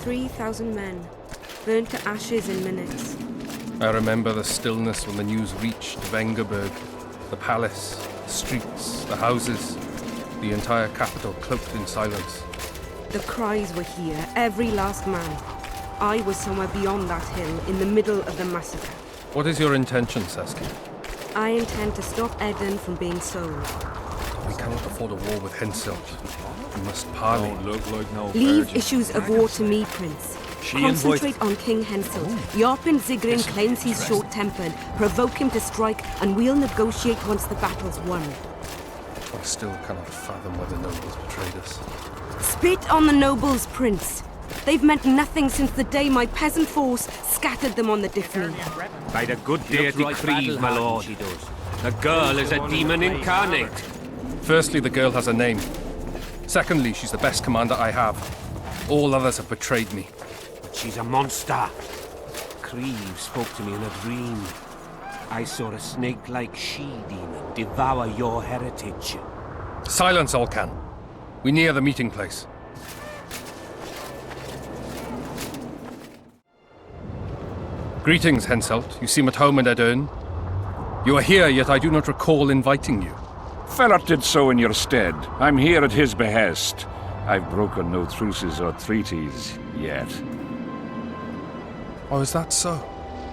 3,000 men, burnt to ashes in minutes. I remember the stillness when the news reached Vengerberg, the palace, the streets, the houses, the entire capital cloaked in silence. The cries were here, every last man. I was somewhere beyond that hill, in the middle of the massacre. What is your intention, Saskia? I intend to stop Eden from being sold. We cannot afford a war with Henselt. We must parley. Don't look like no Leave Vergen. issues of war to me, Prince. Concentrate on King Henselt. Yarpin Zigrin claims he's short-tempered. Provoke him to strike, and we'll negotiate once the battle's won. I still cannot fathom why the nobles betrayed us. Spit on the nobles, Prince. They've meant nothing since the day my peasant force scattered them on the Diffney. By the good deity Krieg, my lord. The girl is a demon incarnate. Firstly, the girl has a name. Secondly, she's the best commander I have. All others have betrayed me. But she's a monster. Krieg spoke to me in a dream. I saw a snake-like she-demon devour your heritage. Silence, Olcan. We near the meeting place. Greetings, Henselt. You seem at home in Edern. You are here, yet I do not recall inviting you. Ferret did so in your stead. I'm here at his behest. I've broken no truces or treaties yet. Oh, is that so?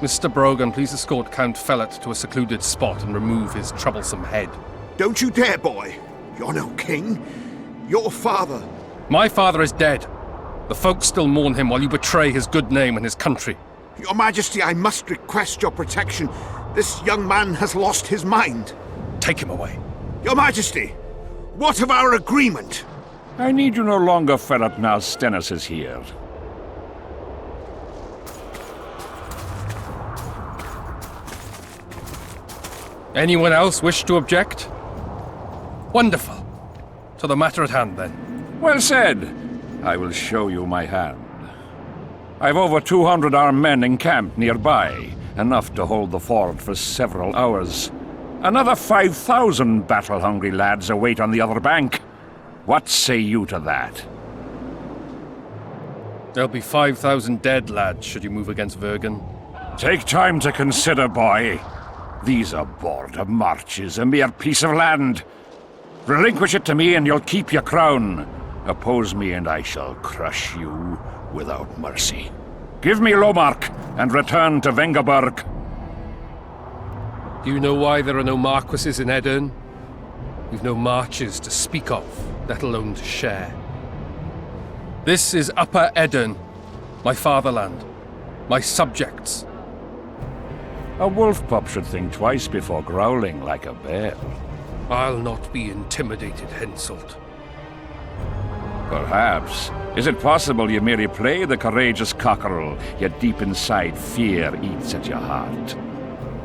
Mr. Brogan, please escort Count Fellet to a secluded spot and remove his troublesome head. Don't you dare, boy. You're no king. Your father. My father is dead. The folk still mourn him while you betray his good name and his country. Your Majesty, I must request your protection. This young man has lost his mind. Take him away. Your Majesty, what of our agreement? I need you no longer, Ferret, now Stennis is here. Anyone else wish to object? Wonderful. To the matter at hand, then. Well said. I will show you my hand. I've over 200 armed men encamped nearby, enough to hold the fort for several hours. Another 5,000 battle-hungry lads await on the other bank. What say you to that? There'll be 5,000 dead lads should you move against Vergen. Take time to consider, boy. These are border marches, a mere piece of land. Relinquish it to me and you'll keep your crown. Oppose me and I shall crush you without mercy. Give me Lomark and return to Vengerberg. Do you know why there are no marquises in Edern? We've no marches to speak of, let alone to share. This is Upper Edern, my fatherland, my subjects. A wolf pup should think twice before growling like a bear. I'll not be intimidated, Henselt. Perhaps. Is it possible you merely play the courageous cockerel, yet deep inside fear eats at your heart?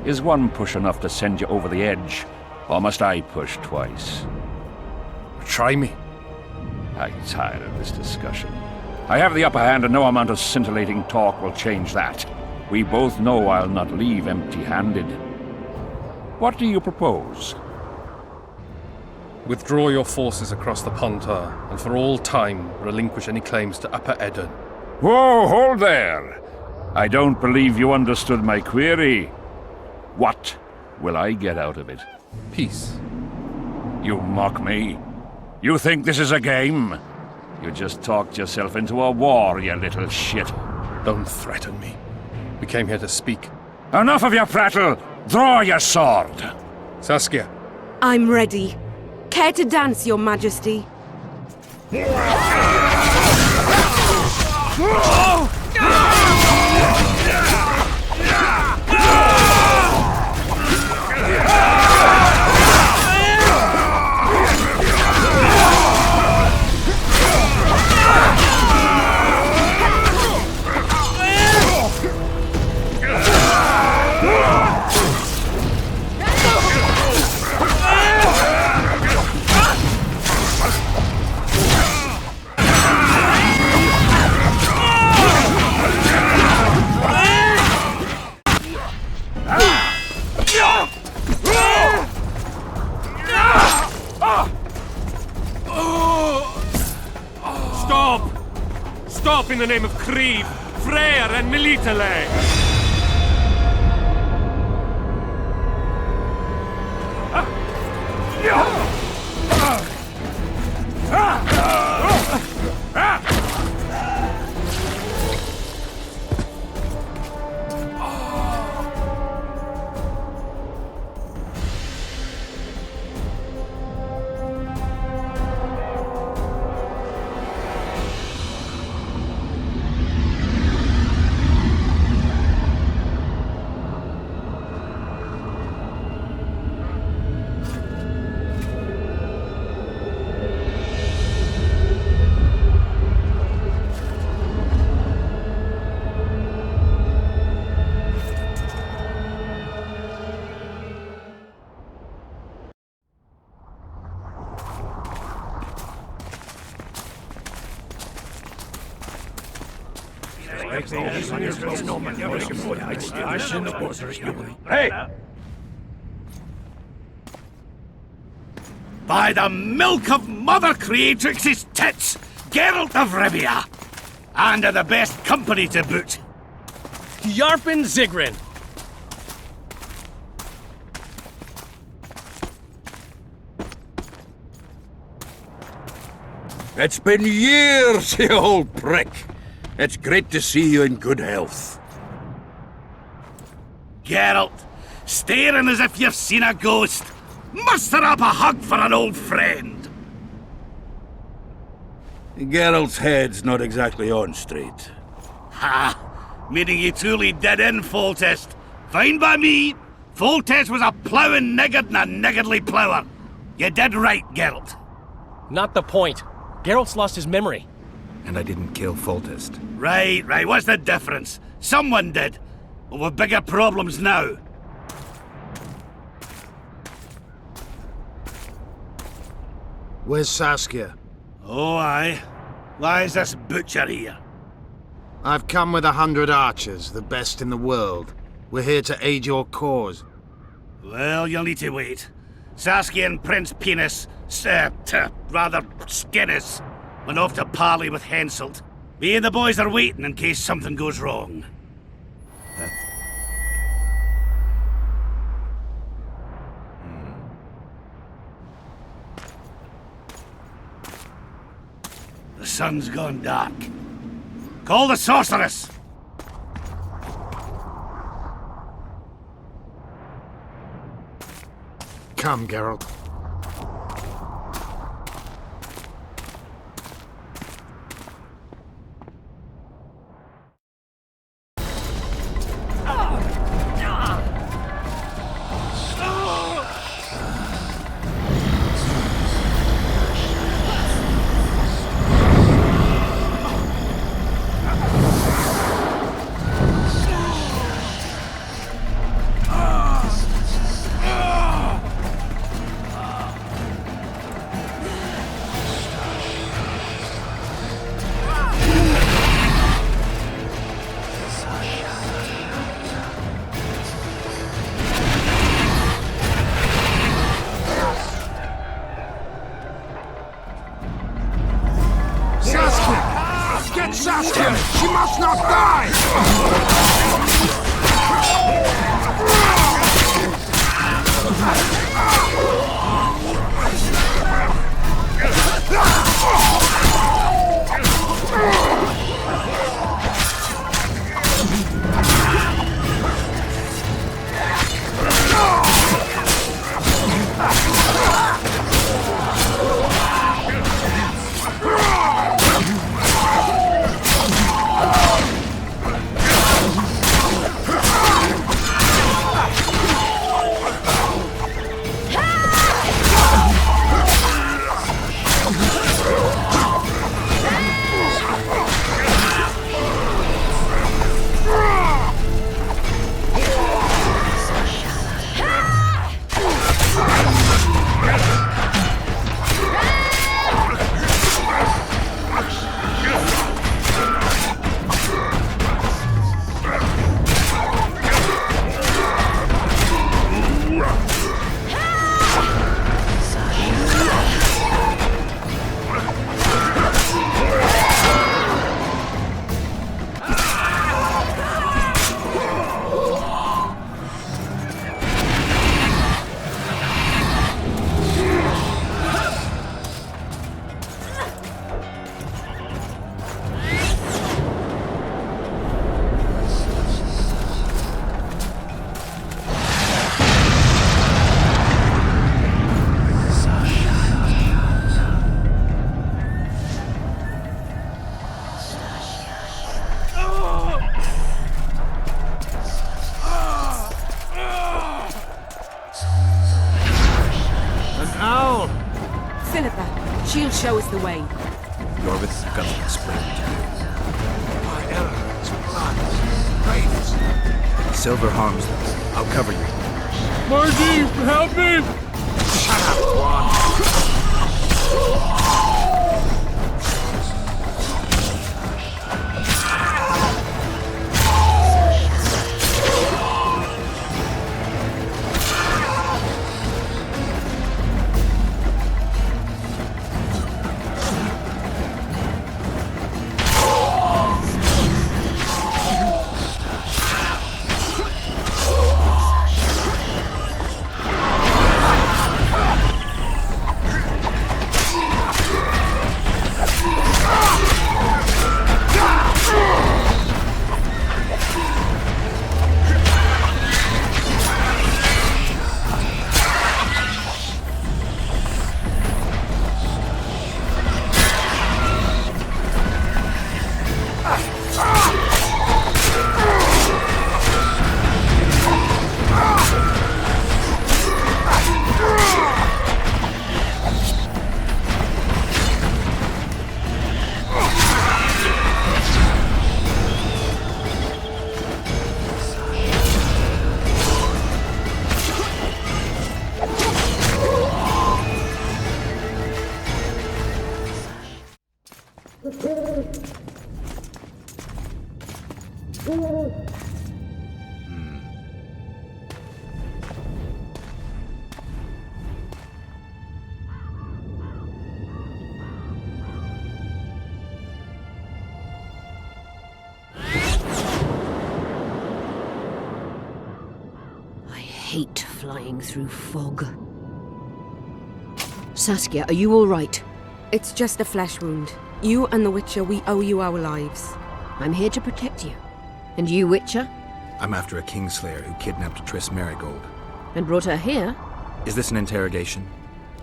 Is one push enough to send you over the edge, or must I push twice? Try me. I'm tired of this discussion. I have the upper hand and no amount of scintillating talk will change that. We both know I'll not leave empty-handed. What do you propose? Withdraw your forces across the Pontar, and for all time relinquish any claims to Upper Edern. Whoa, hold there! I don't believe you understood my query. What will I get out of it? Peace. You mock me? You think this is a game? You just talked yourself into a war, you little shit. Don't threaten me. We came here to speak. Enough of your prattle! Draw your sword! Saskia. I'm ready. Care to dance, Your Majesty? Stop in the name of Kriv, Freyr and Melitele! Hey! By the milk of Mother Creatrix's tits, Geralt of Rivia! And of the best company to boot. Yarpen Zigrin! It's been years, you old prick. It's great to see you in good health. Geralt, staring as if you've seen a ghost. Muster up a hug for an old friend. Geralt's head's not exactly on straight. Ha! Meaning you truly did in Foltest. Fine by me. Foltest was a ploughing niggard and a niggardly plougher. You did right, Geralt. Not the point. Geralt's lost his memory. And I didn't kill Foltest. Right. What's the difference? Someone did. But we've bigger problems now. Where's Saskia? Oh, aye. Why is this butcher here? I've come with 100 archers, the best in the world. We're here to aid your cause. Well, you'll need to wait. Saskia and Prince Penis, rather Skinnis, went off to parley with Henselt. Me and the boys are waiting in case something goes wrong. The sun's gone dark. Call the sorceress! Come, Geralt. Saskia! She must not die! She'll show us the way. Yorvith's got some explaining to My errors, blood, raiders. do. Silver harms them. I'll cover you. Margie, help me! Shut up, Dwan. I hate flying through fog. Saskia, are you all right? It's just a flesh wound. You and the Witcher, we owe you our lives. I'm here to protect you. And you, Witcher? I'm after a Kingslayer who kidnapped Triss Marigold. And brought her here? Is this an interrogation?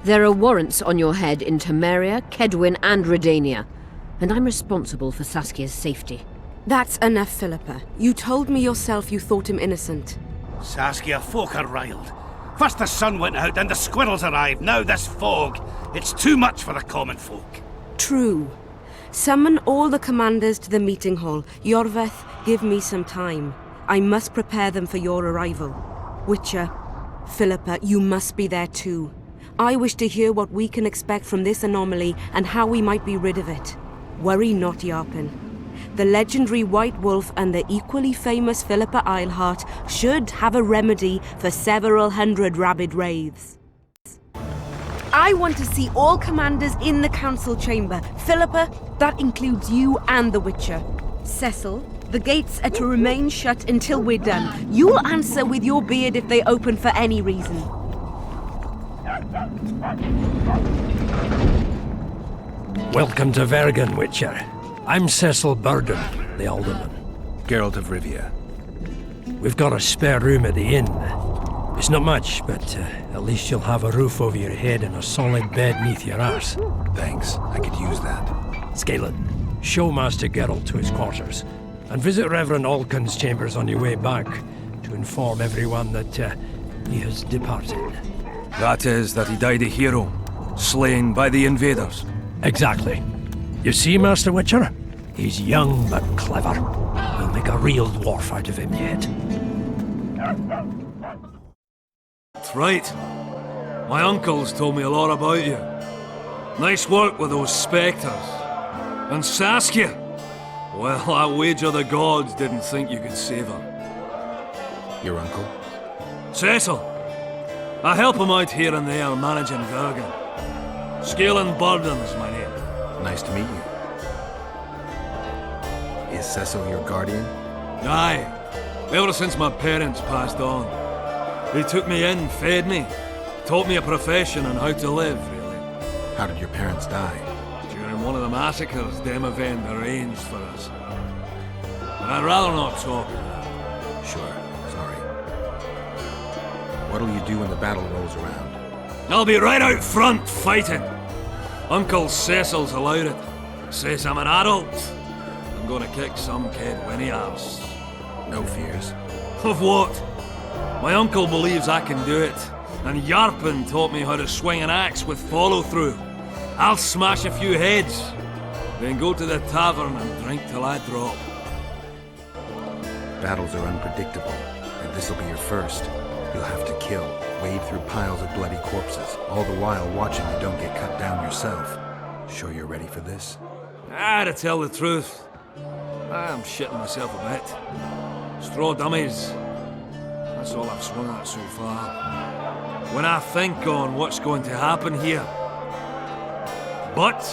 There are warrants on your head in Temeria, Kedwin, and Redania. And I'm responsible for Saskia's safety. That's enough, Philippa. You told me yourself you thought him innocent. Saskia, folk are riled. First the sun went out, then the squirrels arrived, now this fog. It's too much for the common folk. True. Summon all the commanders to the meeting hall. Yorveth, give me some time. I must prepare them for your arrival. Witcher, Philippa, you must be there too. I wish to hear what we can expect from this anomaly and how we might be rid of it. Worry not, Yarpen. The legendary White Wolf and the equally famous Philippa Eilhart should have a remedy for several hundred rabid wraiths. I want to see all commanders in the council chamber. Philippa, that includes you and the Witcher. Cecil, the gates are to remain shut until we're done. You'll answer with your beard if they open for any reason. Welcome to Vergen, Witcher. I'm Cecil Burden, the Alderman. Geralt of Rivia. We've got a spare room at the inn. It's not much, but at least you'll have a roof over your head and a solid bed neath your arse. Thanks, I could use that. Scalen, show Master Geralt to his quarters, and visit Reverend Alkin's chambers on your way back to inform everyone that he has departed. That is, that he died a hero, slain by the invaders. Exactly. You see, Master Witcher? He's young but clever. We'll make a real dwarf out of him yet. That's right. My uncles told me a lot about you. Nice work with those spectres. And Saskia! Well, I wager the gods didn't think you could save her. Your uncle? Cecil! I help him out here and there managing Vergen. Scalen Burden's my name. Nice to meet you. Is Cecil your guardian? Aye. Ever since my parents passed on. They took me in, fed me, taught me a profession and how to live, really. How did your parents die? During one of the massacres Demavend arranged for us. But I'd rather not talk about that. Sure, sorry. What'll you do when the battle rolls around? I'll be right out front fighting. Uncle Cecil's allowed it. Says I'm an adult. I'm gonna kick some kid when he asks. No fears. Of what? My uncle believes I can do it, and Yarpen taught me how to swing an axe with follow-through. I'll smash a few heads, then go to the tavern and drink till I drop. Battles are unpredictable, and this'll be your first. You'll have to kill, wade through piles of bloody corpses, all the while watching you don't get cut down yourself. Sure you're ready for this? To tell the truth, I'm shitting myself a bit. Straw dummies. That's all I've swung at so far. When I think on what's going to happen here. But,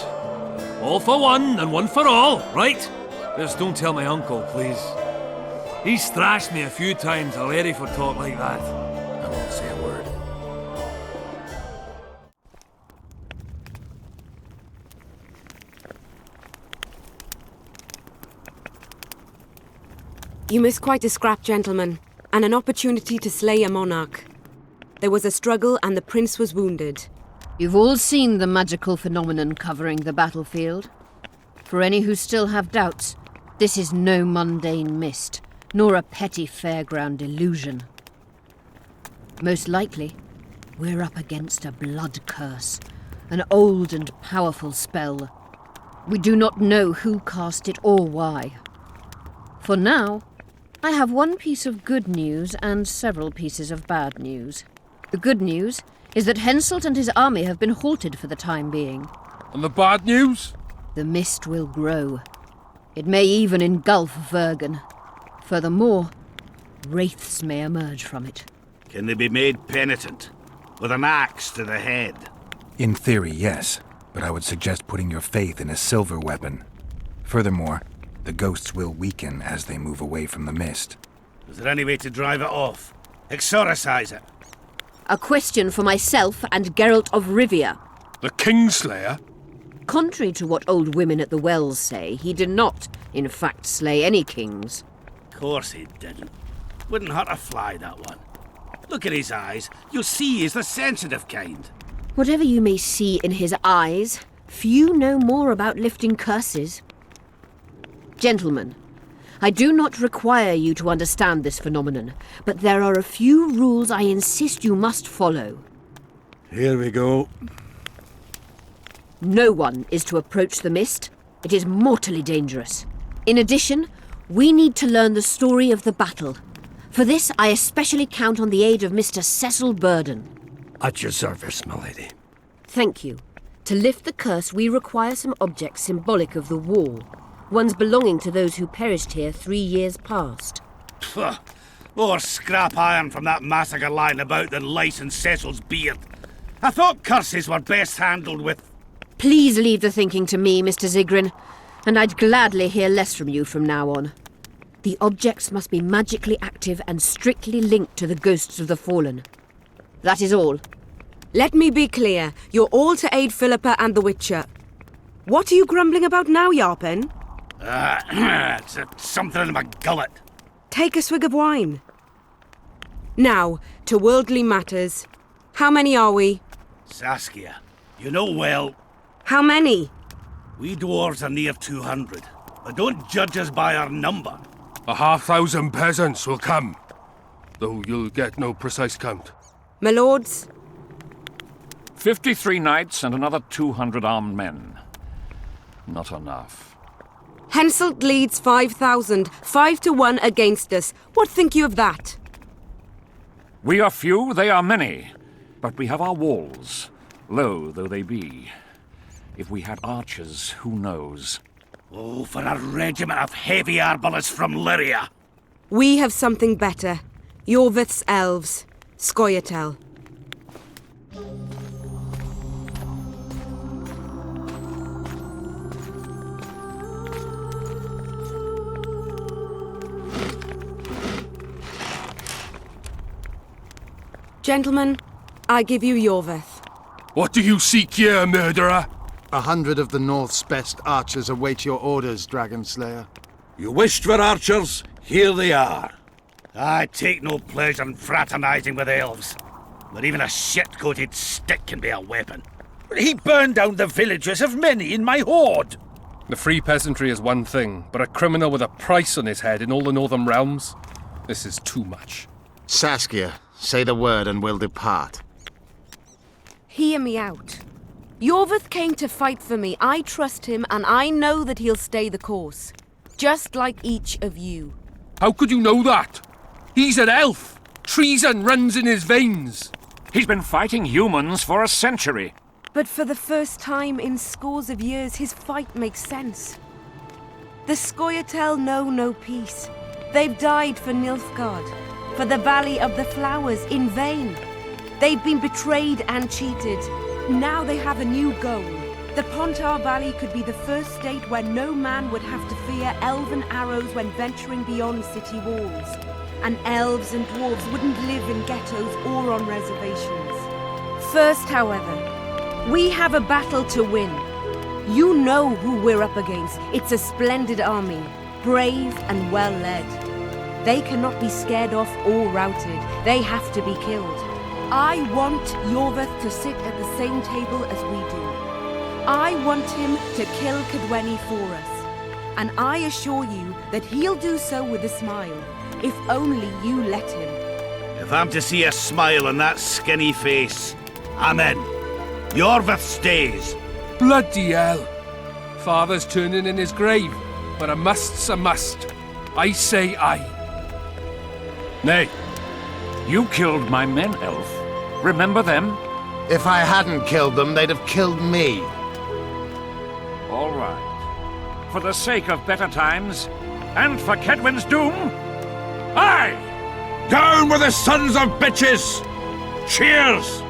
all for one and one for all, right? Just don't tell my uncle, please. He's thrashed me a few times already for talk like that. I won't say a word. You missed quite a scrap, gentlemen, and an opportunity to slay a monarch. There was a struggle and the prince was wounded. You've all seen the magical phenomenon covering the battlefield. For any who still have doubts, this is no mundane mist, nor a petty fairground illusion. Most likely, we're up against a blood curse, an old and powerful spell. We do not know who cast it or why. For now, I have one piece of good news and several pieces of bad news. The good news is that Henselt and his army have been halted for the time being. And the bad news? The mist will grow. It may even engulf Vergen. Furthermore, wraiths may emerge from it. Can they be made penitent? With an axe to the head? In theory, yes. But I would suggest putting your faith in a silver weapon. Furthermore, the ghosts will weaken as they move away from the mist. Is there any way to drive it off? Exorcise it? A question for myself and Geralt of Rivia. The Kingslayer? Contrary to what old women at the wells say, he did not, in fact, slay any kings. Of course he didn't. Wouldn't hurt a fly, that one. Look at his eyes. You'll see he's the sensitive kind. Whatever you may see in his eyes, few know more about lifting curses. Gentlemen, I do not require you to understand this phenomenon, but there are a few rules I insist you must follow. Here we go. No one is to approach the mist. It is mortally dangerous. In addition, we need to learn the story of the battle. For this, I especially count on the aid of Mr. Cecil Burden. At your service, my lady. Thank you. To lift the curse, we require some objects symbolic of the war. Ones belonging to those who perished here 3 years past. Pfft. More scrap iron from that massacre lying about than lice in Cecil's beard. I thought curses were best handled with... Please leave the thinking to me, Mr. Zigrin, and I'd gladly hear less from you from now on. The objects must be magically active and strictly linked to the ghosts of the fallen. That is all. Let me be clear. You're all to aid Philippa and the Witcher. What are you grumbling about now, Yarpen? It's something in my gullet. Take a swig of wine. Now, to worldly matters. How many are we? Saskia, you know well... How many? We dwarves are near 200, but don't judge us by our number. 1,000 peasants will come, though you'll get no precise count. My lords? 53 knights and another 200 armed men. Not enough. Henselt leads 5,000, 5-1 against us. What think you of that? We are few, they are many. But we have our walls, low though they be. If we had archers, who knows? Oh, for a regiment of heavy arbalists from Lyria. We have something better. Yorvith's elves. Scoia'tael. Gentlemen, I give you Yorvith. What do you seek here, murderer? 100 of the North's best archers await your orders, Dragon Slayer. You wished for archers? Here they are. I take no pleasure in fraternizing with elves. But even a shit-coated stick can be a weapon. He burned down the villages of many in my horde. The free peasantry is one thing, but a criminal with a price on his head in all the northern realms? This is too much. Saskia, say the word and we'll depart. Hear me out. Yorveth came to fight for me. I trust him, and I know that he'll stay the course. Just like each of you. How could you know that? He's an elf. Treason runs in his veins. He's been fighting humans for a century. But for the first time in scores of years, his fight makes sense. The Scoia'tael know no peace. They've died for Nilfgaard, for the Valley of the Flowers, in vain. They've been betrayed and cheated. Now they have a new goal. The Pontar Valley could be the first state where no man would have to fear elven arrows when venturing beyond city walls. And elves and dwarves wouldn't live in ghettos or on reservations. First, however, we have a battle to win. You know who we're up against. It's a splendid army, brave and well led. They cannot be scared off or routed. They have to be killed. I want Yorveth to sit at the same table as we do. I want him to kill Cadweni for us. And I assure you that he'll do so with a smile, if only you let him. If I'm to see a smile on that skinny face, I'm in. Yorveth stays. Bloody hell. Father's turning in his grave, but a must's a must. I say aye. Nay. You killed my men, Elf. Remember them? If I hadn't killed them, they'd have killed me. All right. For the sake of better times, and for Kedwin's doom, aye! Down with the sons of bitches! Cheers!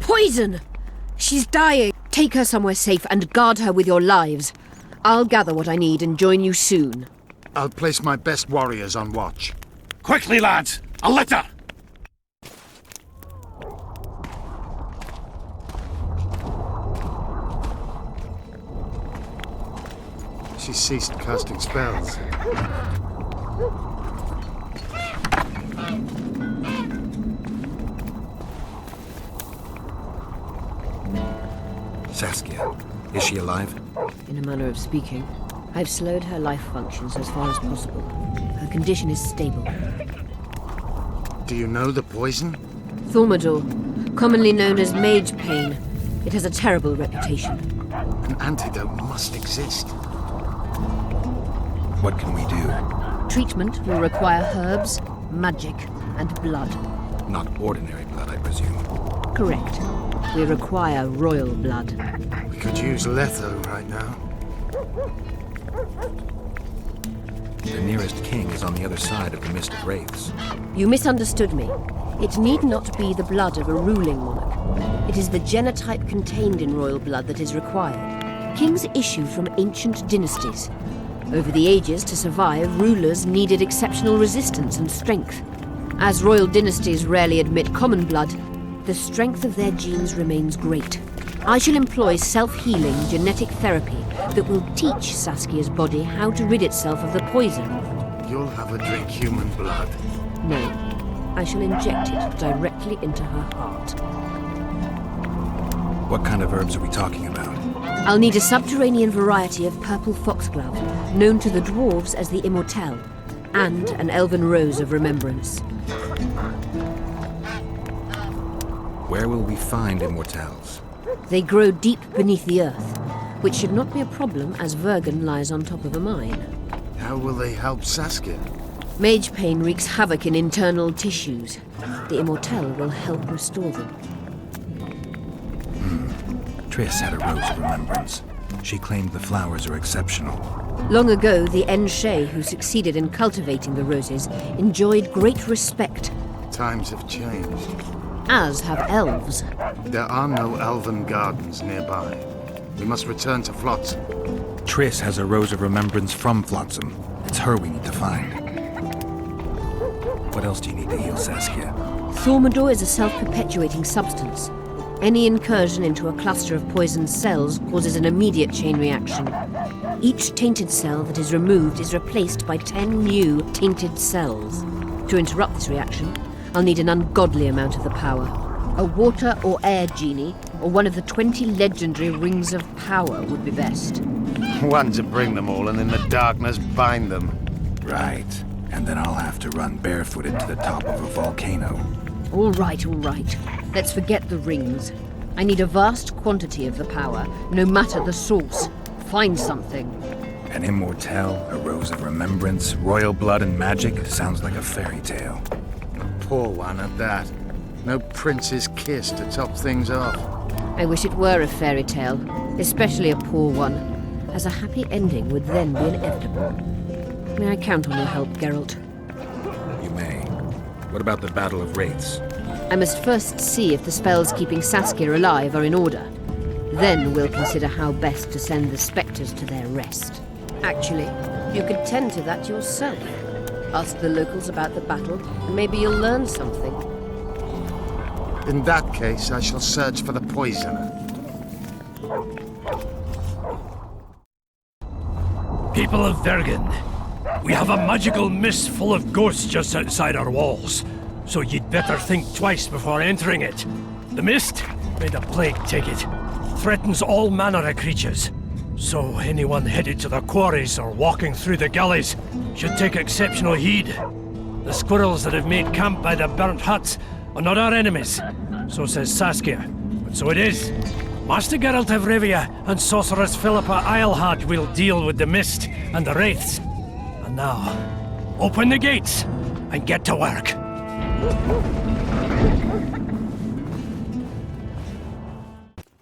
Poison! She's dying. Take her somewhere safe and guard her with your lives. I'll gather what I need and join you soon. I'll place my best warriors on watch. Quickly, lads! A litter! She ceased casting spells. Saskia, is she alive? In a manner of speaking, I've slowed her life functions as far as possible. Her condition is stable. Do you know the poison? Thaumadour, commonly known as mage pain. It has a terrible reputation. An antidote must exist. What can we do? Treatment will require herbs, magic, and blood. Not ordinary blood, I presume. Correct. We require royal blood. We could use Letho right now. The nearest king is on the other side of the Mist of Wraiths. You misunderstood me. It need not be the blood of a ruling monarch. It is the genotype contained in royal blood that is required. Kings issue from ancient dynasties. Over the ages, to survive, rulers needed exceptional resistance and strength. As royal dynasties rarely admit common blood, the strength of their genes remains great. I shall employ self-healing genetic therapy that will teach Saskia's body how to rid itself of the poison. You'll have her drink human blood. No, I shall inject it directly into her heart. What kind of herbs are we talking about? I'll need a subterranean variety of purple foxglove, known to the dwarves as the immortelle, and an elven rose of remembrance. Where will we find immortelles? They grow deep beneath the earth, which should not be a problem as Vergen lies on top of a mine. How will they help Saskia? Mage pain wreaks havoc in internal tissues. The immortelle will help restore them. Triss had a rose of remembrance. She claimed the flowers are exceptional. Long ago, the Enshe who succeeded in cultivating the roses enjoyed great respect. Times have changed. As have elves. There are no elven gardens nearby. We must return to Flotsam. Triss has a rose of remembrance from Flotsam. It's her we need to find. What else do you need to heal Saskia? Thaumadour is a self-perpetuating substance. Any incursion into a cluster of poisoned cells causes an immediate chain reaction. Each tainted cell that is removed is replaced by 10 new tainted cells. To interrupt this reaction, I'll need an ungodly amount of the power. A water or air genie, or one of the 20 legendary rings of power would be best. One to bring them all and in the darkness bind them. Right. And then I'll have to run barefooted to the top of a volcano. All right. Let's forget the rings. I need a vast quantity of the power, no matter the source. Find something. An immortelle, a rose of remembrance, royal blood and magic sounds like a fairy tale. A poor one at that. No prince's kiss to top things off. I wish it were a fairy tale, especially a poor one, as a happy ending would then be inevitable. May I count on your help, Geralt? You may. What about the Battle of Wraiths? I must first see if the spells keeping Saskia alive are in order. Then we'll consider how best to send the spectres to their rest. Actually, you could tend to that yourself. Ask the locals about the battle, and maybe you'll learn something. In that case, I shall search for the poisoner. People of Vergen, we have a magical mist full of ghosts just outside our walls, so you'd better think twice before entering it. The mist, may the plague take it, threatens all manner of creatures, so anyone headed to the quarries or walking through the gullies should take exceptional heed. The squirrels that have made camp by the burnt huts are not our enemies, so says Saskia, but so it is. Master Geralt of Rivia and Sorceress Philippa Eilhart will deal with the mist and the wraiths. And now, open the gates and get to work.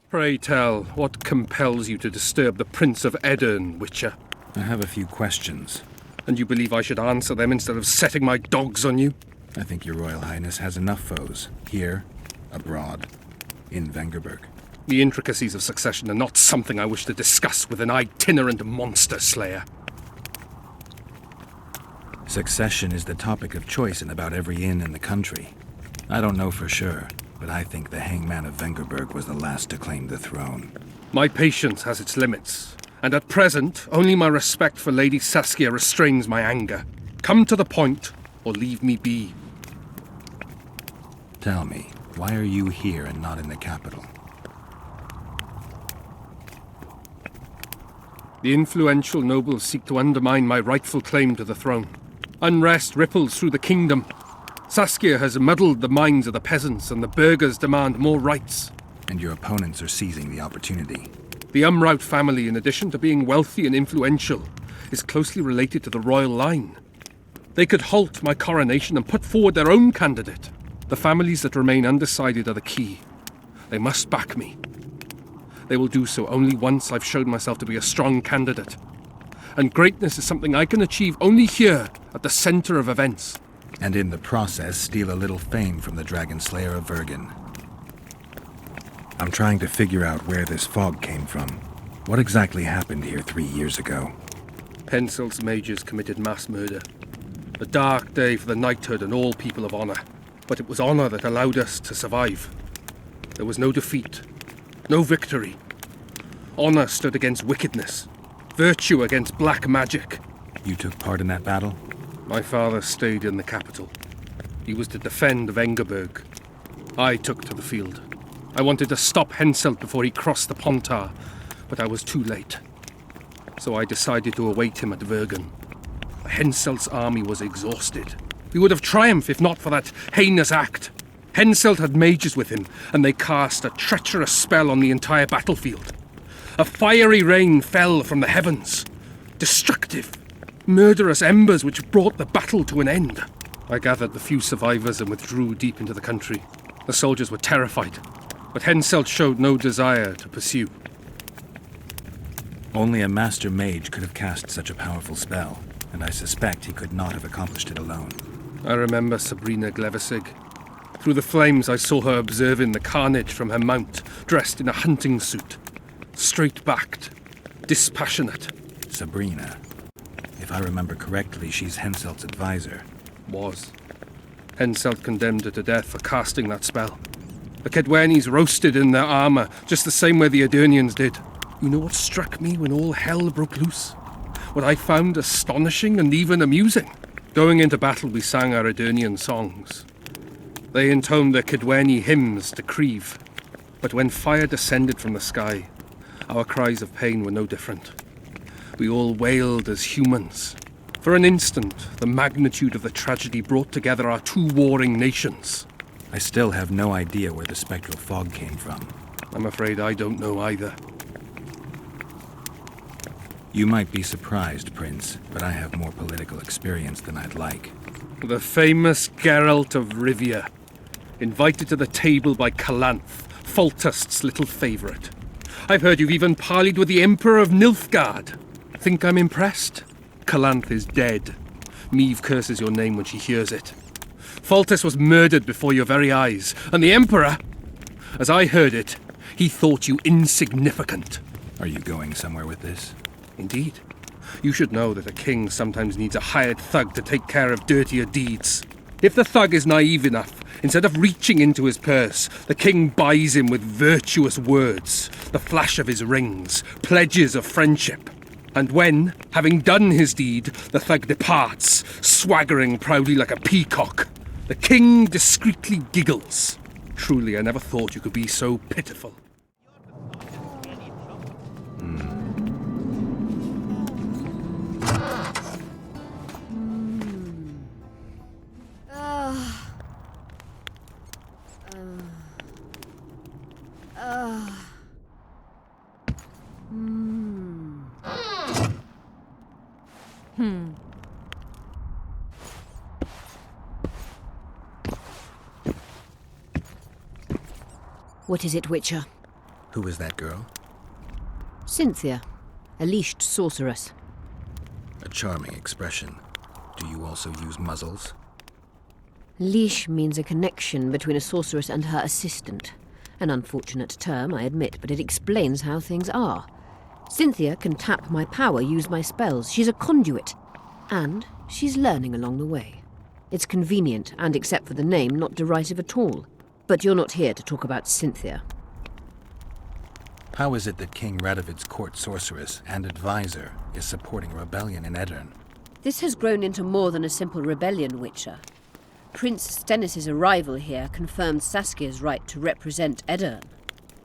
Pray tell, what compels you to disturb the Prince of Edirn, Witcher? I have a few questions. And you believe I should answer them instead of setting my dogs on you? I think your Royal Highness has enough foes, here, abroad, in Vengerberg. The intricacies of succession are not something I wish to discuss with an itinerant monster slayer. Succession is the topic of choice in about every inn in the country. I don't know for sure, but I think the Hangman of Vengerberg was the last to claim the throne. My patience has its limits, and at present, only my respect for Lady Saskia restrains my anger. Come to the point, or leave me be. Tell me, why are you here and not in the capital? The influential nobles seek to undermine my rightful claim to the throne. Unrest ripples through the kingdom. Saskia has muddled the minds of the peasants, and the burghers demand more rights. And your opponents are seizing the opportunity. The Umraut family, in addition to being wealthy and influential, is closely related to the royal line. They could halt my coronation and put forward their own candidate. The families that remain undecided are the key. They must back me. They will do so only once I've shown myself to be a strong candidate. And greatness is something I can achieve only here, at the center of events. And in the process, steal a little fame from the Dragon Slayer of Vergen. I'm trying to figure out where this fog came from. What exactly happened here 3 years ago? Henselt's mages committed mass murder. A dark day for the knighthood and all people of honor. But it was honor that allowed us to survive. There was no defeat, no victory. Honor stood against wickedness, virtue against black magic. You took part in that battle? My father stayed in the capital. He was to defend Vengerberg. I took to the field. I wanted to stop Henselt before he crossed the Pontar, but I was too late. So I decided to await him at Vergen. Henselt's army was exhausted. We would have triumphed if not for that heinous act. Henselt had mages with him, and they cast a treacherous spell on the entire battlefield. A fiery rain fell from the heavens. Destructive, murderous embers which brought the battle to an end. I gathered the few survivors and withdrew deep into the country. The soldiers were terrified, but Henselt showed no desire to pursue. Only a master mage could have cast such a powerful spell, and I suspect he could not have accomplished it alone. I remember Sabrina Glevissig. Through the flames I saw her observing the carnage from her mount, dressed in a hunting suit. Straight-backed, dispassionate. Sabrina. If I remember correctly, she's Henselt's advisor. Was. Henselt condemned her to death for casting that spell. The Kedwenis roasted in their armor, just the same way the Edirnians did. You know what struck me when all hell broke loose? What I found astonishing and even amusing? Going into battle, we sang our Edirnian songs. They intoned their Kidweni hymns to Creve. But when fire descended from the sky, our cries of pain were no different. We all wailed as humans. For an instant, the magnitude of the tragedy brought together our two warring nations. I still have no idea where the spectral fog came from. I'm afraid I don't know either. You might be surprised, Prince, but I have more political experience than I'd like. The famous Geralt of Rivia, invited to the table by Calanth, Foltest's little favourite. I've heard you've even parleyed with the Emperor of Nilfgaard. Think I'm impressed? Calanth is dead. Meve curses your name when she hears it. Foltest was murdered before your very eyes, and the Emperor, as I heard it, he thought you insignificant. Are you going somewhere with this? Indeed. You should know that a king sometimes needs a hired thug to take care of dirtier deeds. If the thug is naive enough, instead of reaching into his purse, the king buys him with virtuous words, the flash of his rings, pledges of friendship. And when, having done his deed, the thug departs, swaggering proudly like a peacock, the king discreetly giggles. Truly, I never thought you could be so pitiful. What is it, Witcher? Who is that girl? Cynthia, a leashed sorceress. A charming expression. Do you also use muzzles? Leash means a connection between a sorceress and her assistant. An unfortunate term, I admit, but it explains how things are. Cynthia can tap my power, use my spells. She's a conduit. And she's learning along the way. It's convenient, and except for the name, not derisive at all. But you're not here to talk about Cynthia. How is it that King Radovid's court sorceress and advisor is supporting rebellion in Edirn? This has grown into more than a simple rebellion, Witcher. Prince Stennis' arrival here confirmed Saskia's right to represent Edirn.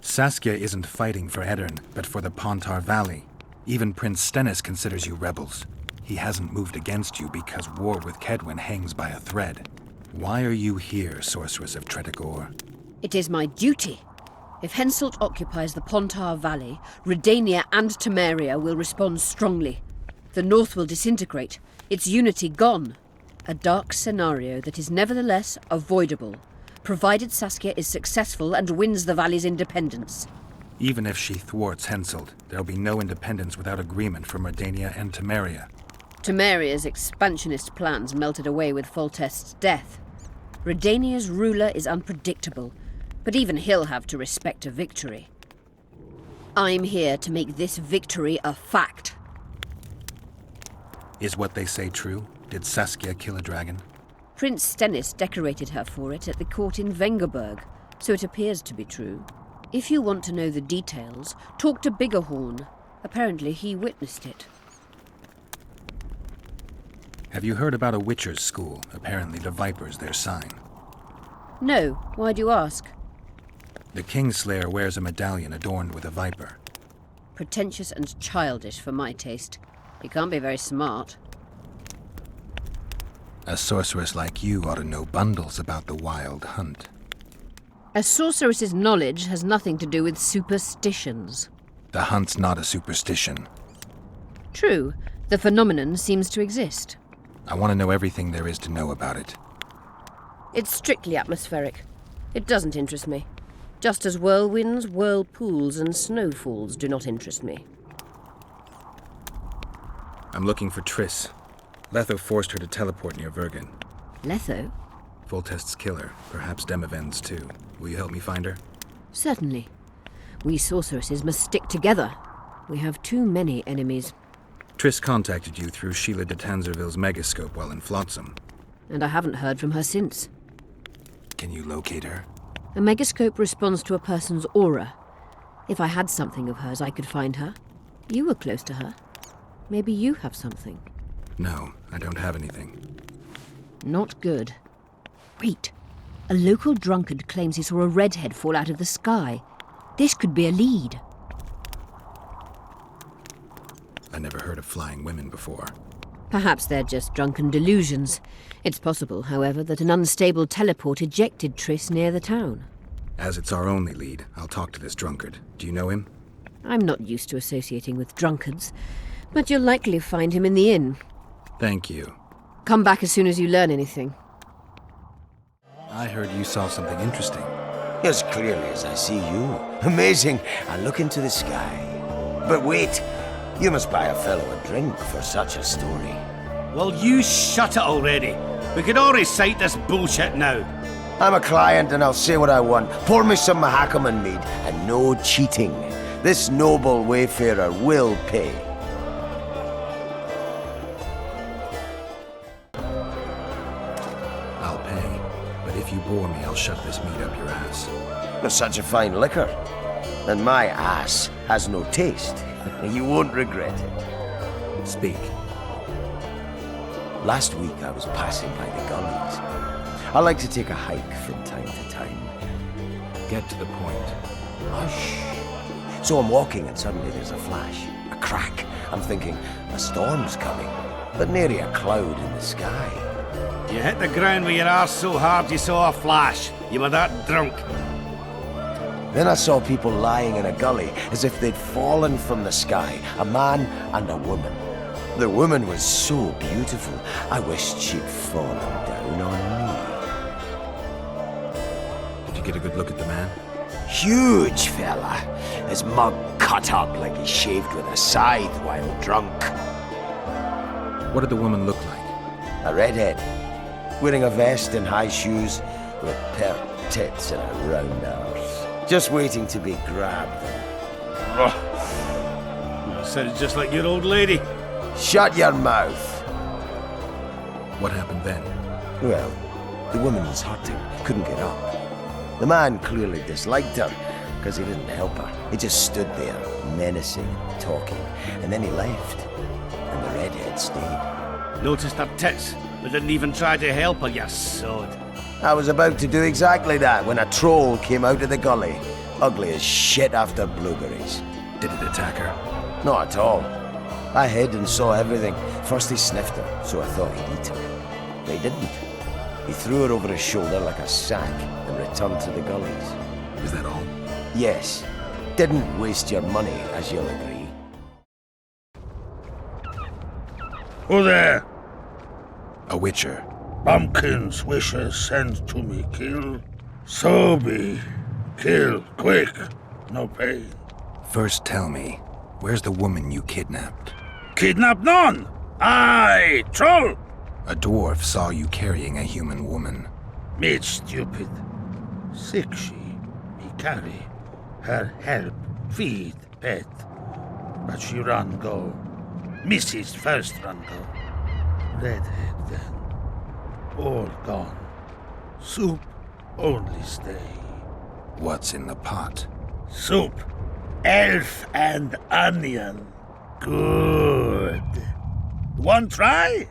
Saskia isn't fighting for Edirn, but for the Pontar Valley. Even Prince Stennis considers you rebels. He hasn't moved against you because war with Kedwen hangs by a thread. Why are you here, Sorceress of Tretogor? It is my duty. If Henselt occupies the Pontar Valley, Redania and Temeria will respond strongly. The North will disintegrate, its unity gone. A dark scenario that is nevertheless avoidable, provided Saskia is successful and wins the Valley's independence. Even if she thwarts Henselt, there'll be no independence without agreement from Redania and Temeria. Temeria's expansionist plans melted away with Foltest's death. Redania's ruler is unpredictable, but even he'll have to respect a victory. I'm here to make this victory a fact. Is what they say true? Did Saskia kill a dragon? Prince Stennis decorated her for it at the court in Vengerberg, so it appears to be true. If you want to know the details, talk to Biggerhorn. Apparently he witnessed it. Have you heard about a Witcher's school? Apparently the Viper's their sign. No. Why do you ask? The Kingslayer wears a medallion adorned with a viper. Pretentious and childish for my taste. He can't be very smart. A sorceress like you ought to know bundles about the wild hunt. A sorceress's knowledge has nothing to do with superstitions. The hunt's not a superstition. True. The phenomenon seems to exist. I want to know everything there is to know about it. It's strictly atmospheric. It doesn't interest me. Just as whirlwinds, whirlpools, and snowfalls do not interest me. I'm looking for Triss. Letho forced her to teleport near Vergen. Letho? Foltest's killer, perhaps Demavend's too. Will you help me find her? Certainly. We sorceresses must stick together. We have too many enemies. Triss contacted you through Sheila de Tanzerville's megascope while in Flotsam. And I haven't heard from her since. Can you locate her? A megascope responds to a person's aura. If I had something of hers, I could find her. You were close to her. Maybe you have something. No, I don't have anything. Not good. Wait. A local drunkard claims he saw a redhead fall out of the sky. This could be a lead. I never heard of flying women before. Perhaps they're just drunken delusions. It's possible, however, that an unstable teleport ejected Triss near the town. As it's our only lead, I'll talk to this drunkard. Do you know him? I'm not used to associating with drunkards, but you'll likely find him in the inn. Thank you. Come back as soon as you learn anything. I heard you saw something interesting. As clearly as I see you. Amazing. I look into the sky. But wait, you must buy a fellow a drink for such a story. Well, you shut it already. We can all recite this bullshit now. I'm a client and I'll say what I want. Pour me some Mahakaman mead and no cheating. This noble wayfarer will pay. I'll pay, but if you bore me, I'll shove this meat up your ass. There's such a fine liquor. And my ass has no taste. You won't regret it. Speak. Last week I was passing by the gullies. I like to take a hike from time to time. Get to the point. Hush. So I'm walking and suddenly there's a flash, a crack. I'm thinking, a storm's coming, but nary a cloud in the sky. You hit the ground with your arse so hard you saw a flash. You were that drunk. Then I saw people lying in a gully as if they'd fallen from the sky, a man and a woman. The woman was so beautiful, I wished she'd fallen down on me. Did you get a good look at the man? Huge fella. His mug cut up like he shaved with a scythe while drunk. What did the woman look like? A redhead, wearing a vest and high shoes, with pert tits and a round arse. Just waiting to be grabbed. Sounds just like your old lady. Shut your mouth. What happened then? Well, the woman was hurting, couldn't get up. The man clearly disliked her, because he didn't help her. He just stood there, menacing, talking, and then he left. And the redhead stayed. Noticed her tits, but didn't even try to help her, you sod. I was about to do exactly that when a troll came out of the gully. Ugly as shit after blueberries. Did it attack her? Not at all. I hid and saw everything. First he sniffed her, so I thought he'd eat her. But he didn't. He threw her over his shoulder like a sack and returned to the gullies. Is that all? Yes. Didn't waste your money, as you'll agree. Who there? A witcher. Bumpkin's wishes send to me kill. So be. Kill, quick. No pain. First tell me, where's the woman you kidnapped? Kidnap none! Aye, troll! A dwarf saw you carrying a human woman. Made stupid. Sick she, me carry. Her help, feed, pet. But she run go. Mrs. first run go. Redhead then. All gone. Soup only stay. What's in the pot? Soup. Elf and onion. Good. One try?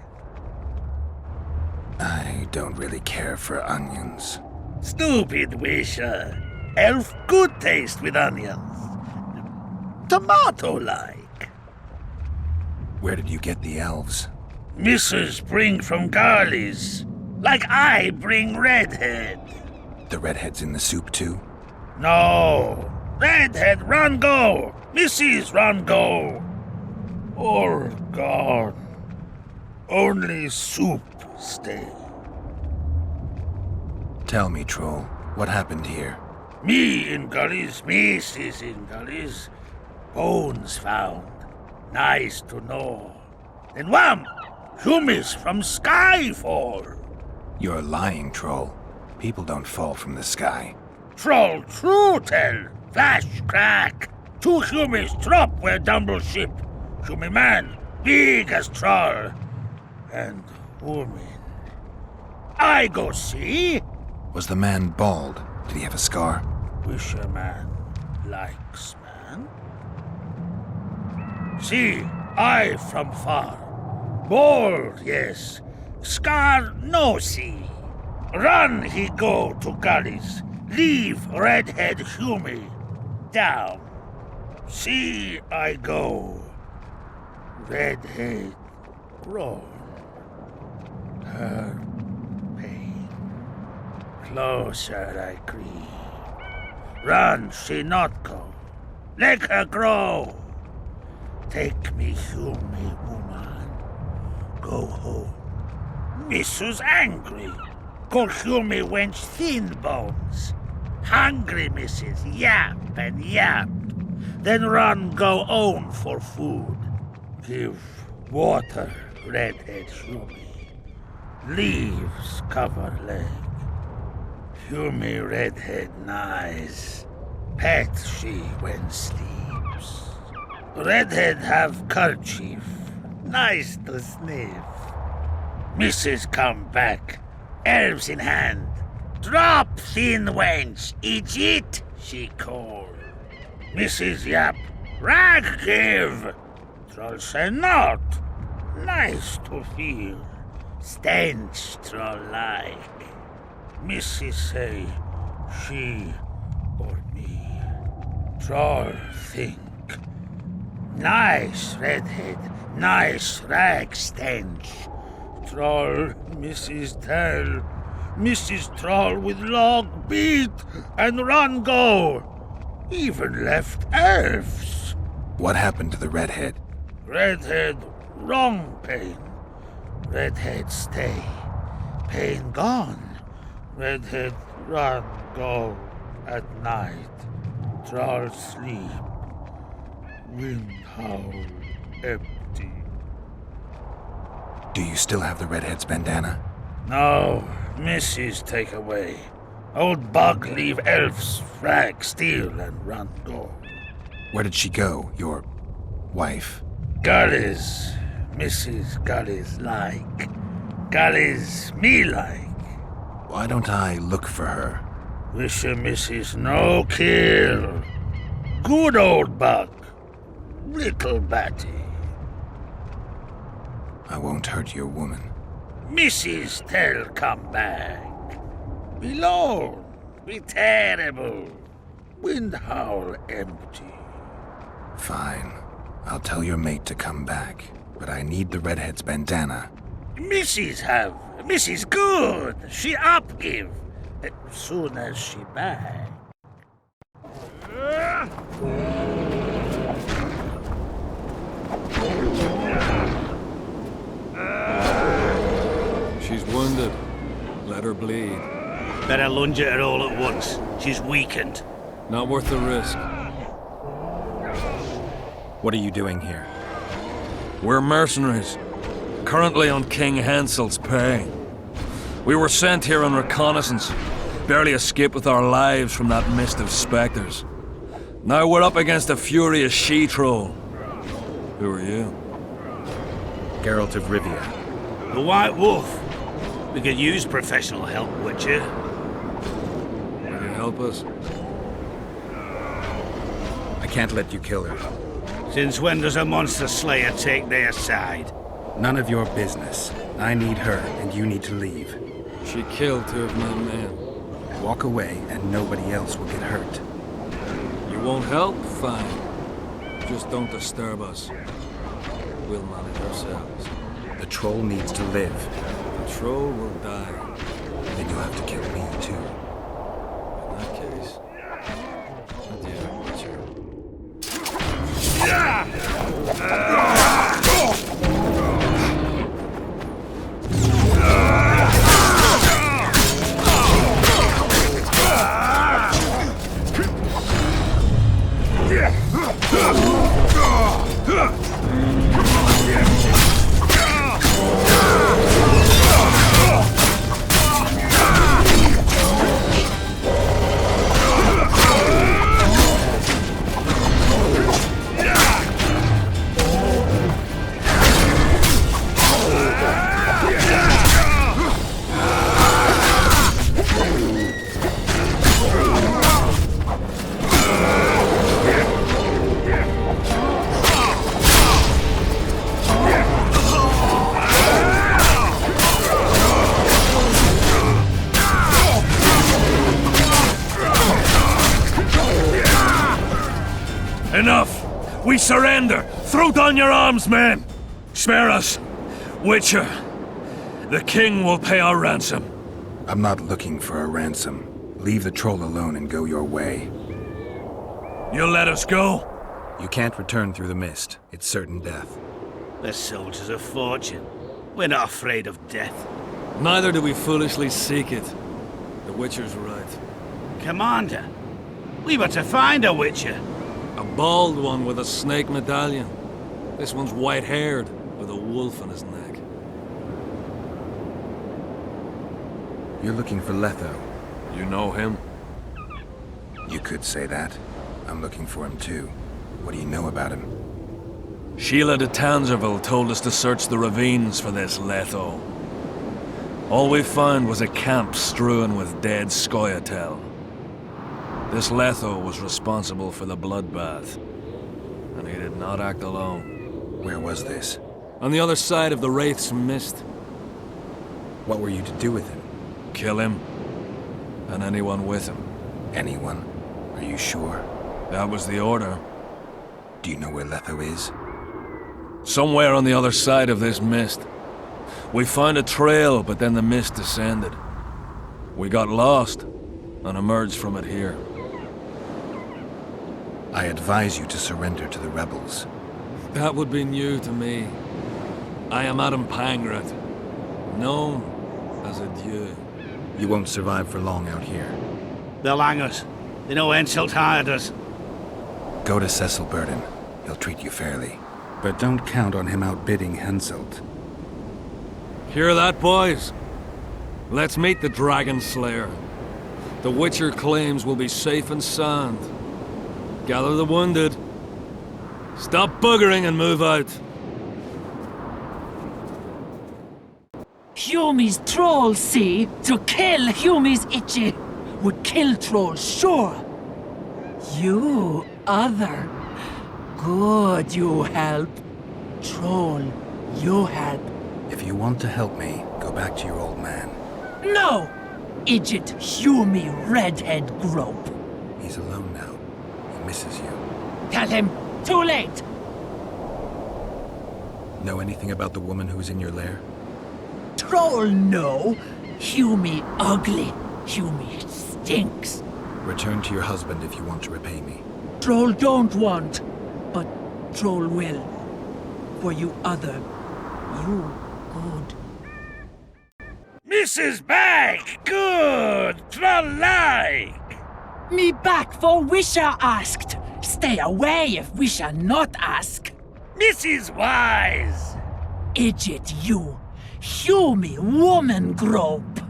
I don't really care for onions. Stupid wisher. Elf good taste with onions. Tomato-like. Where did you get the elves? Missus bring from Garley's. Like I bring redhead. The redhead's in the soup too? No. Redhead run go. Mrs. run go. All gone. Only soup stay. Tell me, troll, what happened here? Me in gullies, Mrs. in gullies. Bones found. Nice to know. Then wham! Hummus from skyfall. You're lying, troll. People don't fall from the sky. Troll true tell. Flash crack. 2 hummus drop where Dumble ship. Hummy man, big as troll. And woman. I go see. Was the man bald? Did he have a scar? Wisher man likes man. man. See, I from far. Bold, yes. Scar no see. Run he go to gullies. Leave redhead Hume down. See I go. Redhead grown. Her pain. Closer I creep. Run she not go. Let her grow. Take me Hume woman. Go home. Missus angry. Call Hume wench thin bones. Hungry missus yap and yap. Then run go own for food. Give water redhead Hume. Leaves cover leg. Hume redhead nice. Pet she when sleeps. Redhead have kerchief. Nice to sniff. Missus come back. Elves in hand. Drop thin wench. Eat, she call. Mrs. Yap. Rag give. Troll say not. Nice to feel. Stench troll like. Mrs. say she or me. Troll think. Nice redhead. Nice rag stench. Troll, Mrs. Tell. Mrs. Troll with log beat and run go. Even left elves. What happened to the redhead? Redhead, wrong pain. Redhead stay. Pain gone. Redhead run go at night. Troll sleep. Wind howl empty. Do you still have the redhead's bandana? No, Missus take away. Old bug leave elves frag steal and run go. Where did she go, your wife? Gullies, Mrs. Gullies like. Gullies me like. Why don't I look for her? Wish a Mrs. no kill. Good old bug. Little batty. I won't hurt your woman. Mrs. Tell come back. Be lone, be terrible. Wind howl empty. Fine. I'll tell your mate to come back. But I need the redhead's bandana. Mrs. have. Mrs. good. She up give. Soon as she back. She's wounded. Let her bleed. Better lunge at her all at once. She's weakened. Not worth the risk. What are you doing here? We're mercenaries. Currently on King Hansel's pay. We were sent here on reconnaissance. Barely escaped with our lives from that mist of specters. Now we're up against a furious she-troll. Who are you? Geralt of Rivia. The White Wolf. We could use professional help, would you? Will you help us? I can't let you kill her. Since when does a monster slayer take their side? None of your business. I need her, and you need to leave. She killed 2 of my men. Walk away, and nobody else will get hurt. You won't help? Fine. Just don't disturb us. We'll manage ourselves. The troll needs to live. The troll will die. Then you'll have to kill me, too. In that case... Adieu, Witcher. Enough! We surrender! Throw down your arms, men! Spare us! Witcher, the king will pay our ransom. I'm not looking for a ransom. Leave the troll alone and go your way. You'll let us go? You can't return through the mist. It's certain death. The soldiers of fortune. We're not afraid of death. Neither do we foolishly seek it. The Witcher's right. Commander, we were to find a Witcher. A bald one with a snake medallion. This one's white-haired, with a wolf on his neck. You're looking for Letho. You know him? You could say that. I'm looking for him too. What do you know about him? Sheila de Tangerville told us to search the ravines for this Letho. All we found was a camp strewn with dead Scoia'tael. This Letho was responsible for the bloodbath, and he did not act alone. Where was this? On the other side of the Wraith's Mist. What were you to do with him? Kill him, and anyone with him. Anyone? Are you sure? That was the order. Do you know where Letho is? Somewhere on the other side of this mist. We found a trail, but then the mist descended. We got lost, and emerged from it here. I advise you to surrender to the rebels. That would be new to me. I am Adam Pangrat, known as a Dieu. You won't survive for long out here. They'll hang us. They know Henselt hired us. Go to Cecil Burden. He'll treat you fairly. But don't count on him outbidding Henselt. Hear that, boys? Let's meet the Dragon Slayer. The Witcher claims we'll be safe and sound. Gather the wounded. Stop buggering and move out. Humi's trolls, see? To kill Humi's itchy would kill trolls, sure. You, other. Good, you help. Troll, you help. If you want to help me, go back to your old man. No! Idjit Humi redhead grope. He's alone now. He misses you. Tell him, too late! Know anything about the woman who's in your lair? Troll, no. Humi ugly. Humi stinks. Return to your husband if you want to repay me. Troll don't want, but Troll will. For you other, you good. Mrs. Back! Good! Troll-like! Me back for Wisha asked. Stay away if Wisha not ask. Mrs. Wise! Idjit you. Humi woman grope.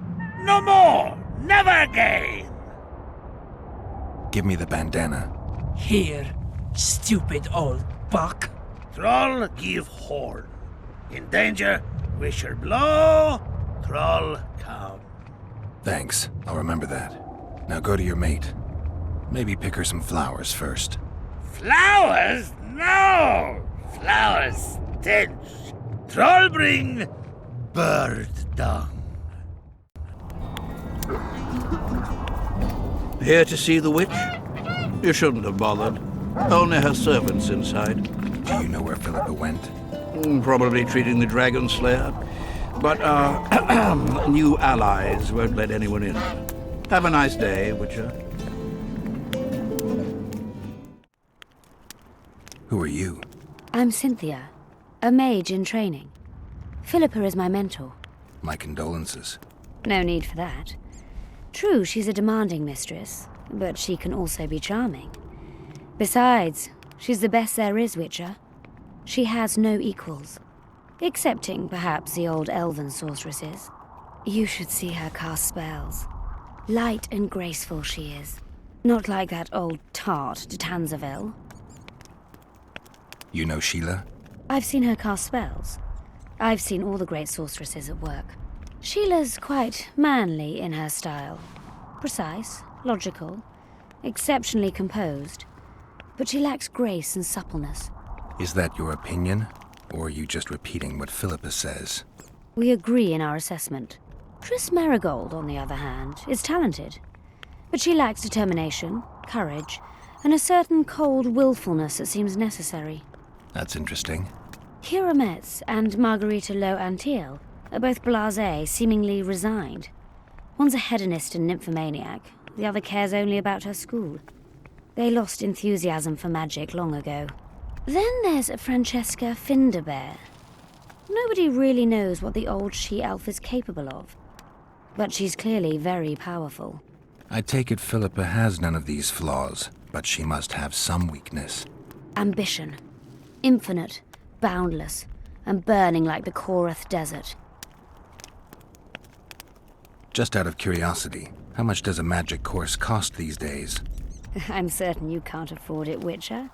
No more! Never again! Give me the bandana. Here, stupid old buck. Troll give horn. In danger, Wisher blow, Troll come. Thanks. I'll remember that. Now go to your mate. Maybe pick her some flowers first. Flowers? No! Flowers stench. Troll bring bird dung. Here to see the witch? You shouldn't have bothered. Only her servants inside. Do you know where Philippa went? Probably treating the Dragon Slayer. But our new allies won't let anyone in. Have a nice day, Witcher. Who are you? I'm Cynthia, a mage in training. Philippa is my mentor. My condolences. No need for that. True, she's a demanding mistress, but she can also be charming. Besides, she's the best there is, Witcher. She has no equals. Excepting, perhaps, the old elven sorceresses. You should see her cast spells. Light and graceful she is. Not like that old tart de Tangerville. You know Sheila? I've seen her cast spells. I've seen all the great sorceresses at work. Sheila's quite manly in her style. Precise, logical, exceptionally composed. But she lacks grace and suppleness. Is that your opinion? Or are you just repeating what Philippa says? We agree in our assessment. Triss Marigold, on the other hand, is talented. But she lacks determination, courage, and a certain cold willfulness that seems necessary. That's interesting. Kira Metz and Margarita Lo Antiel are both blasé, seemingly resigned. One's a hedonist and nymphomaniac, the other cares only about her school. They lost enthusiasm for magic long ago. Then there's Francesca Finderbear. Nobody really knows what the old she-elf is capable of, but she's clearly very powerful. I take it Philippa has none of these flaws, but she must have some weakness. Ambition. Infinite, boundless, and burning like the Korath Desert. Just out of curiosity, how much does a magic course cost these days? I'm certain you can't afford it, Witcher.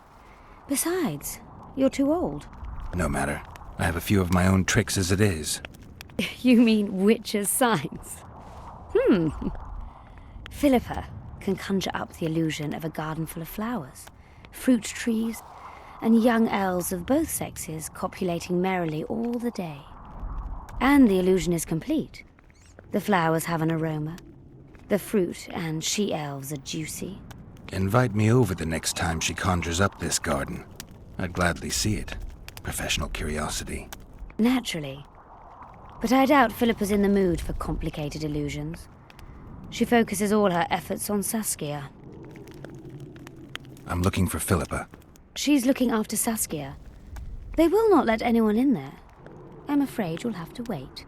Besides, you're too old. No matter. I have a few of my own tricks as it is. You mean Witcher's signs? Philippa can conjure up the illusion of a garden full of flowers, fruit trees, and young elves of both sexes copulating merrily all the day. And the illusion is complete. The flowers have an aroma. The fruit and she-elves are juicy. Invite me over the next time she conjures up this garden. I'd gladly see it. Professional curiosity. Naturally. But I doubt Philippa's in the mood for complicated illusions. She focuses all her efforts on Saskia. I'm looking for Philippa. She's looking after Saskia. They will not let anyone in there. I'm afraid you'll have to wait.